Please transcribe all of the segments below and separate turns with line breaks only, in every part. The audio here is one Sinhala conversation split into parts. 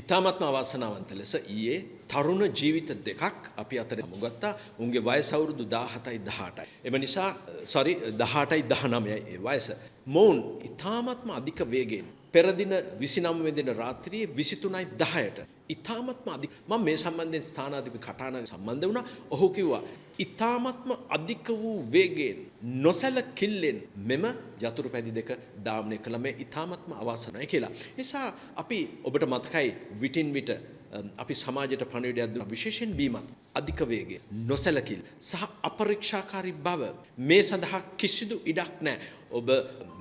ඉතාමත්ම අවාසනාවන්ත ලෙස ඊයේ තරුණ ජීවිත දෙකක් අපි අතර මුගත්තා. උන්ගේ වයස අවුරුදු 17යි 18යි. එම නිසා 18යි 19යි ඒ වයස. මොවුන් ඉතාමත්ම අධික වේගයෙන් පෙර දින 29 වෙනි දින රාත්‍රියේ 23යි 10ට ඉතාමත්ම අධික මම මේ සම්බන්ධයෙන් ස්ථානාධිපති කටාන සම්බන්ධ වුණා. ඔහු කිව්වා ඉතාමත්ම අධික වූ වේගයෙන් නොසැලකිල්ලෙන් මෙම යතුරු පැදි දෙක දාමනය කළ මේ ඉතාමත්ම අවාසනාවයි කියලා. නිසා අපි ඔබට මතකයි විටින් විට අපි සමාජයට පණිවිඩයක් දුන්න විශේෂයෙන් බීමත් අධික වේගය නොසැලකිල් සහ අපරීක්ෂාකාරී බව මේ සඳහා කිසිදු ඉඩක් නැහැ. ඔබ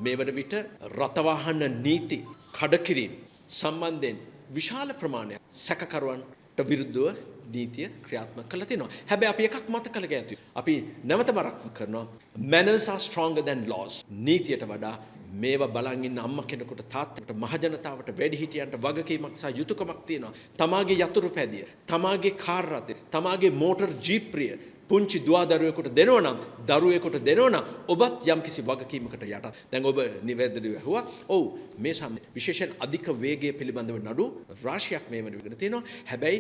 මේ වන විට රථවාහන නීති කඩකිරීම සම්බන්ධයෙන් විශාල ප්‍රමාණයක් සැකකරුවන්ට විරුද්ධව නීතිය ක්‍රියාත්මක කරලා තිනවා. හැබැයි අපි එකක් මතක කරගත යුතුයි. අපි නැවත වරක් කරනවා manners are stronger than laws. නීතියට වඩා මේවා බලන් ඉන්න අම්මා කෙනෙකුට තාත්තට මහජනතාවට වැඩිහිටියන්ට වගකීමක් සහ යුතුයකමක් තියෙනවා. තමාගේ යතුරු පැදිය, තමාගේ කාර් රථය, තමාගේ මෝටර් ජීප්‍රිය පුංචි දුවදරුවෙකුට දෙනවා නම් දරුවෙකුට දෙනවා නම් ඔබත් යම්කිසි වගකීමකට යටත්. දැන් ඔබ නිවැරදිව ඇහුවා. ඔව් මේ විශේෂයෙන් අධික වේගය පිළිබඳව නඩු රාශියක් මේ වෙන විදිහට තියෙනවා. හැබැයි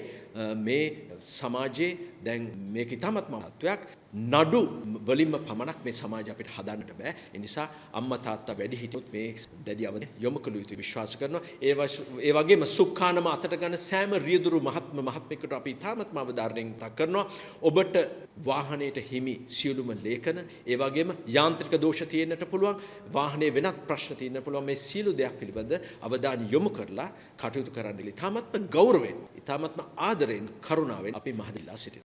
මේ සමාජයේ දැන් මේක ඉතාමත්ම මහත්වයක් නඩු වලින්ම පමණක් මේ සමාජය අපිට හදන්නට බෑ. ඒ නිසා අම්මා තාත්තා වැඩි හිටියොත් මේ දැඩි අවධානය යොමු කළ යුතුයි විශ්වාස කරනවා. ඒ වගේම සුඛානම අතට ගන්න සෑම රියදුරු මහත්මයෙකුට අපි ඉතාමත්ම අවධාරණයෙන් මතක් කරනවා. ඔබට වාහනයට හිමි සියලුම ලේඛන, ඒ වගේම යාන්ත්‍රික දෝෂ තියෙන්නට පුළුවන්, වාහනේ වෙනත් ප්‍රශ්න තියෙන්න පුළුවන්. මේ සියලු දෙයක් පිළිබඳ අවධානය යොමු කරලා කටයුතු කරන්න ඉතාමත්ම ගෞරවයෙන්, ඉතාමත්ම ආදරයෙන්, කරුණාවෙන් අපි මහදෙලා සිටිනවා.